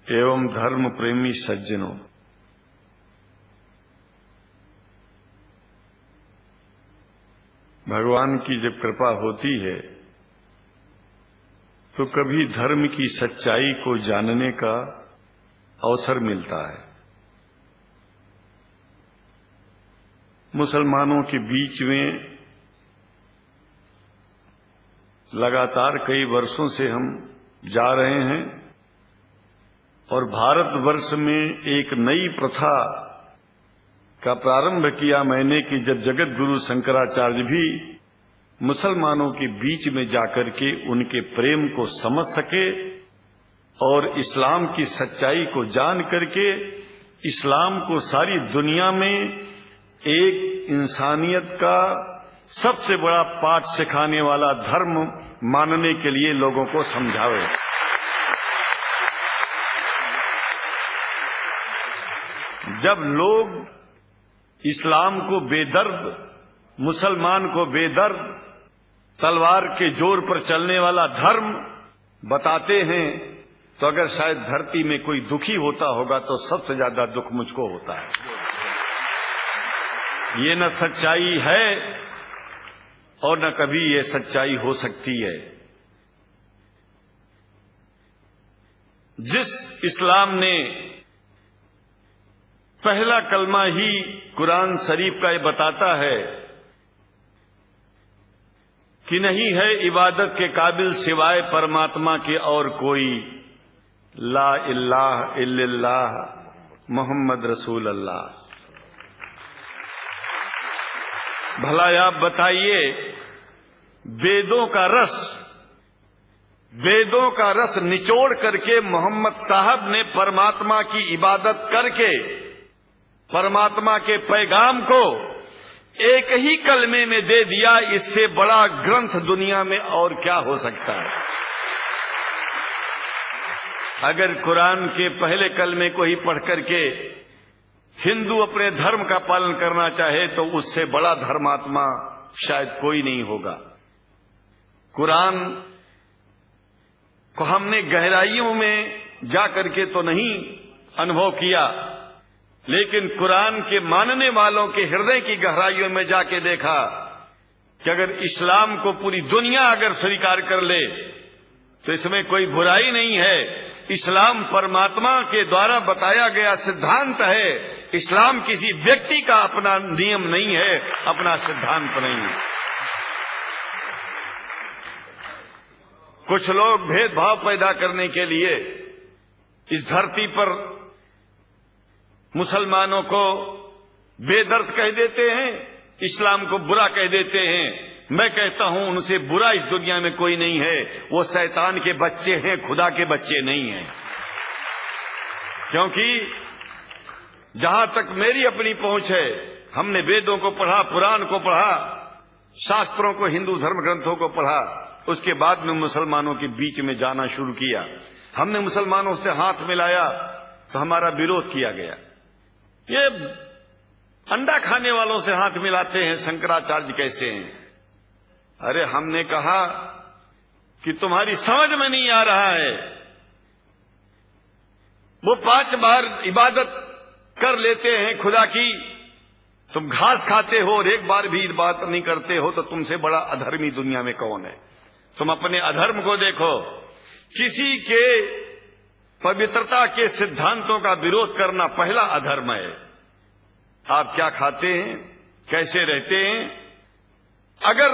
एवं धर्म प्रेमी सज्जनों, भगवान की जब कृपा होती है तो कभी धर्म की सच्चाई को जानने का अवसर मिलता है। मुसलमानों के बीच में लगातार कई वर्षों से हम जा रहे हैं और भारतवर्ष में एक नई प्रथा का प्रारंभ किया मैंने कि जब जगत गुरु शंकराचार्य भी मुसलमानों के बीच में जाकर के उनके प्रेम को समझ सके और इस्लाम की सच्चाई को जान करके इस्लाम को सारी दुनिया में एक इंसानियत का सबसे बड़ा पाठ सिखाने वाला धर्म मानने के लिए लोगों को समझावे। जब लोग इस्लाम को बेदर्द, मुसलमान को बेदर्द, तलवार के जोर पर चलने वाला धर्म बताते हैं तो अगर शायद धरती में कोई दुखी होता होगा तो सबसे ज्यादा दुख मुझको होता है। ये न सच्चाई है और न कभी ये सच्चाई हो सकती है। जिस इस्लाम ने पहला कलमा ही कुरान शरीफ का ये बताता है कि नहीं है इबादत के काबिल सिवाय परमात्मा के और कोई, ला इलाहा इल्लल्लाह मोहम्मद रसूल अल्लाह। भला आप बताइए, वेदों का रस निचोड़ करके मोहम्मद साहब ने परमात्मा की इबादत करके परमात्मा के पैगाम को एक ही कलमे में दे दिया। इससे बड़ा ग्रंथ दुनिया में और क्या हो सकता है। अगर कुरान के पहले कलमे को ही पढ़ करके हिंदू अपने धर्म का पालन करना चाहे तो उससे बड़ा धर्मात्मा शायद कोई नहीं होगा। कुरान को हमने गहराइयों में जाकर के तो नहीं अनुभव किया, लेकिन कुरान के मानने वालों के हृदय की गहराइयों में जाके देखा कि अगर इस्लाम को पूरी दुनिया अगर स्वीकार कर ले तो इसमें कोई बुराई नहीं है। इस्लाम परमात्मा के द्वारा बताया गया सिद्धांत है। इस्लाम किसी व्यक्ति का अपना नियम नहीं है, अपना सिद्धांत नहीं है। कुछ लोग भेदभाव पैदा करने के लिए इस धरती पर मुसलमानों को बेदर्द कह देते हैं, इस्लाम को बुरा कह देते हैं। मैं कहता हूं उनसे बुरा इस दुनिया में कोई नहीं है। वो शैतान के बच्चे हैं, खुदा के बच्चे नहीं हैं। क्योंकि जहां तक मेरी अपनी पहुंच है, हमने वेदों को पढ़ा, पुराण को पढ़ा, शास्त्रों को, हिंदू धर्म ग्रंथों को पढ़ा। उसके बाद में मुसलमानों के बीच में जाना शुरू किया। हमने मुसलमानों से हाथ मिलाया तो हमारा विरोध किया गया। ये अंडा खाने वालों से हाथ मिलाते हैं, शंकराचार्य कैसे हैं? अरे हमने कहा कि तुम्हारी समझ में नहीं आ रहा है। वो 5 बार इबादत कर लेते हैं खुदा की, तुम घास खाते हो और एक बार भी इबादत नहीं करते हो, तो तुमसे बड़ा अधर्मी दुनिया में कौन है? तुम अपने अधर्म को देखो। किसी के पवित्रता के सिद्धांतों का विरोध करना पहला अधर्म है। आप क्या खाते हैं, कैसे रहते हैं, अगर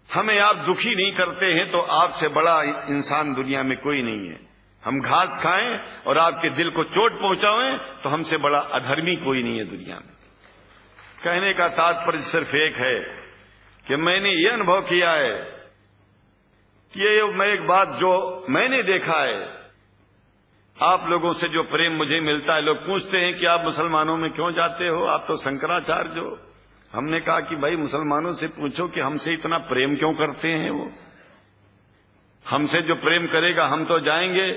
हमें आप दुखी नहीं करते हैं तो आपसे बड़ा इंसान दुनिया में कोई नहीं है। हम घास खाएं और आपके दिल को चोट पहुंचाएं तो हमसे बड़ा अधर्मी कोई नहीं है दुनिया में। कहने का तात्पर्य सिर्फ एक है कि मैंने ये अनुभव किया है कि ये मैं एक बात जो मैंने देखा है, आप लोगों से जो प्रेम मुझे मिलता है, लोग पूछते हैं कि आप मुसलमानों में क्यों जाते हो, आप तो शंकराचार्य हो। हमने कहा कि भाई मुसलमानों से पूछो कि हमसे इतना प्रेम क्यों करते हैं। वो हमसे जो प्रेम करेगा हम तो जाएंगे।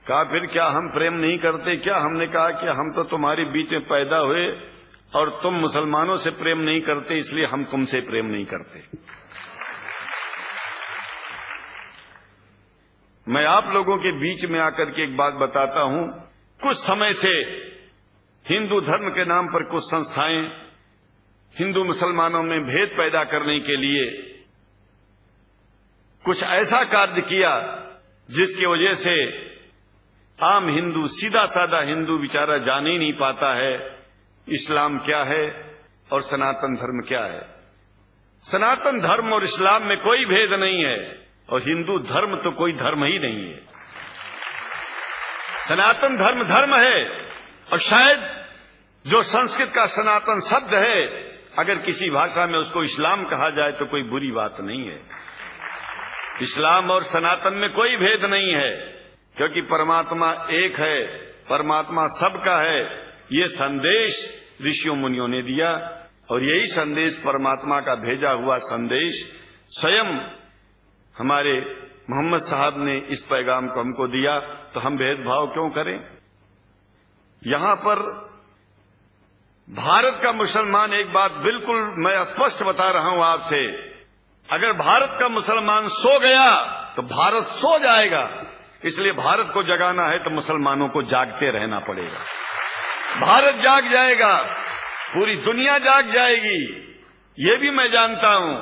कहा फिर क्या हम प्रेम नहीं करते क्या? हमने कहा कि हम तो तुम्हारे बीच में पैदा हुए और तुम मुसलमानों से प्रेम नहीं करते, इसलिए हम तुमसे प्रेम नहीं करते। मैं आप लोगों के बीच में आकर के एक बात बताता हूं। कुछ समय से हिंदू धर्म के नाम पर कुछ संस्थाएं हिंदू मुसलमानों में भेद पैदा करने के लिए कुछ ऐसा कार्य किया जिसकी वजह से आम हिंदू, सीधा साधा हिंदू बेचारा जान ही नहीं पाता है इस्लाम क्या है और सनातन धर्म क्या है। सनातन धर्म और इस्लाम में कोई भेद नहीं है और हिंदू धर्म तो कोई धर्म ही नहीं है। सनातन धर्म धर्म है और शायद जो संस्कृत का सनातन शब्द है, अगर किसी भाषा में उसको इस्लाम कहा जाए तो कोई बुरी बात नहीं है। इस्लाम और सनातन में कोई भेद नहीं है, क्योंकि परमात्मा एक है, परमात्मा सबका है। ये संदेश ऋषियों मुनियों ने दिया और यही संदेश परमात्मा का भेजा हुआ संदेश स्वयं हमारे मोहम्मद साहब ने इस पैगाम को हमको दिया, तो हम भेदभाव क्यों करें। यहां पर भारत का मुसलमान, एक बात बिल्कुल मैं स्पष्ट बता रहा हूं आपसे, अगर भारत का मुसलमान सो गया तो भारत सो जाएगा। इसलिए भारत को जगाना है तो मुसलमानों को जागते रहना पड़ेगा। भारत जाग जाएगा, पूरी दुनिया जाग जाएगी। ये भी मैं जानता हूं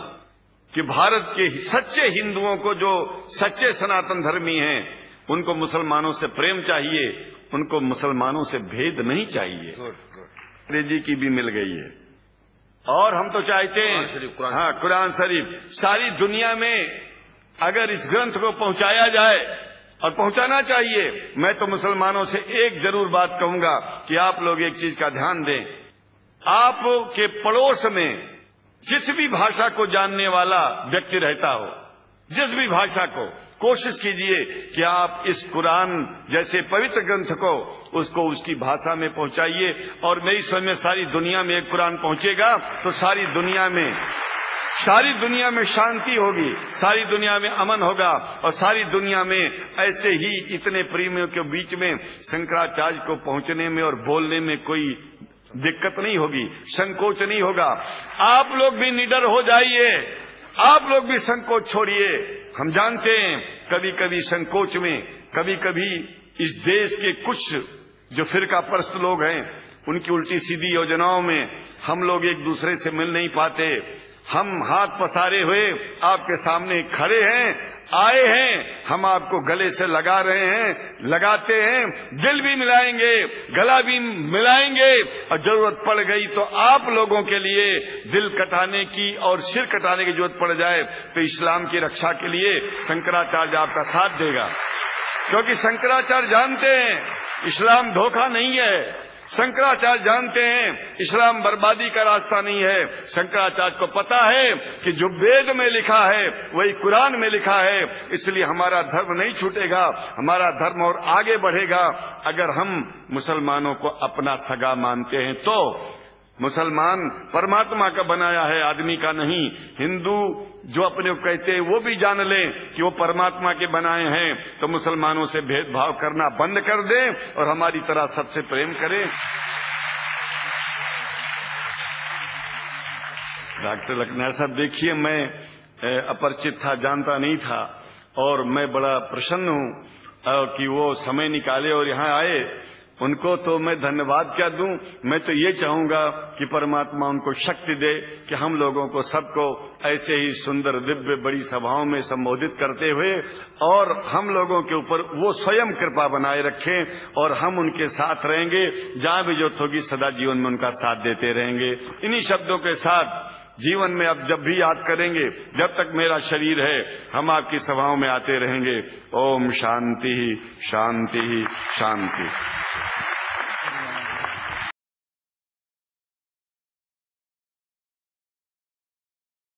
कि भारत के सच्चे हिंदुओं को, जो सच्चे सनातन धर्मी हैं, उनको मुसलमानों से प्रेम चाहिए, उनको मुसलमानों से भेद नहीं चाहिए। अंग्रेजी की भी मिल गई है और हम तो चाहते हैं कुरान शरीफ सारी दुनिया में अगर इस ग्रंथ को पहुंचाया जाए, और पहुंचाना चाहिए। मैं तो मुसलमानों से एक जरूर बात कहूंगा कि आप लोग एक चीज का ध्यान दें। आपके पड़ोस में जिस भी भाषा को जानने वाला व्यक्ति रहता हो, जिस भी भाषा को, कोशिश कीजिए कि आप इस कुरान जैसे पवित्र ग्रंथ को उसको उसकी भाषा में पहुंचाइए। और मेरी समझ में सारी दुनिया में एक कुरान पहुंचेगा तो सारी दुनिया में शांति होगी, सारी दुनिया में अमन होगा और सारी दुनिया में ऐसे ही इतने प्रेमियों के बीच में शंकराचार्य को पहुंचने में और बोलने में कोई दिक्कत नहीं होगी, संकोच नहीं होगा। आप लोग भी निडर हो जाइए, आप लोग भी संकोच छोड़िए। हम जानते हैं कभी कभी संकोच में, कभी कभी इस देश के कुछ जो फिरका परस्त लोग हैं, उनकी उल्टी सीधी योजनाओं में हम लोग एक दूसरे से मिल नहीं पाते। हम हाथ पसारे हुए आपके सामने खड़े हैं, आए हैं, हम आपको गले से लगा रहे हैं, लगाते हैं, दिल भी मिलाएंगे, गला भी मिलाएंगे और जरूरत पड़ गई तो आप लोगों के लिए दिल कटाने की और सिर कटाने की जरूरत पड़ जाए तो इस्लाम की रक्षा के लिए शंकराचार्य आपका साथ देगा। क्योंकि शंकराचार्य जानते हैं इस्लाम धोखा नहीं है, शंकराचार्य जानते हैं इस्लाम बर्बादी का रास्ता नहीं है। शंकराचार्य को पता है कि जो वेद में लिखा है वही कुरान में लिखा है, इसलिए हमारा धर्म नहीं छूटेगा, हमारा धर्म और आगे बढ़ेगा। अगर हम मुसलमानों को अपना सगा मानते हैं तो मुसलमान परमात्मा का बनाया है, आदमी का नहीं। हिंदू जो अपने को कहते हैं वो भी जान लें कि वो परमात्मा के बनाए हैं, तो मुसलमानों से भेदभाव करना बंद कर दें और हमारी तरह सबसे प्रेम करें। डॉक्टर लखनऊ साहब, देखिए मैं अपरिचित था, जानता नहीं था और मैं बड़ा प्रसन्न हूं कि वो समय निकाले और यहाँ आए। उनको तो मैं धन्यवाद क्या दूं, मैं तो ये चाहूंगा कि परमात्मा उनको शक्ति दे कि हम लोगों को सबको ऐसे ही सुंदर दिव्य बड़ी सभाओं में संबोधित करते हुए और हम लोगों के ऊपर वो स्वयं कृपा बनाए रखें और हम उनके साथ रहेंगे, जहां भी जो होगी सदा जीवन में उनका साथ देते रहेंगे। इन्हीं शब्दों के साथ जीवन में अब जब भी याद करेंगे, जब तक मेरा शरीर है, हम आपकी सभाओं में आते रहेंगे। ओम शांति शांति शांति।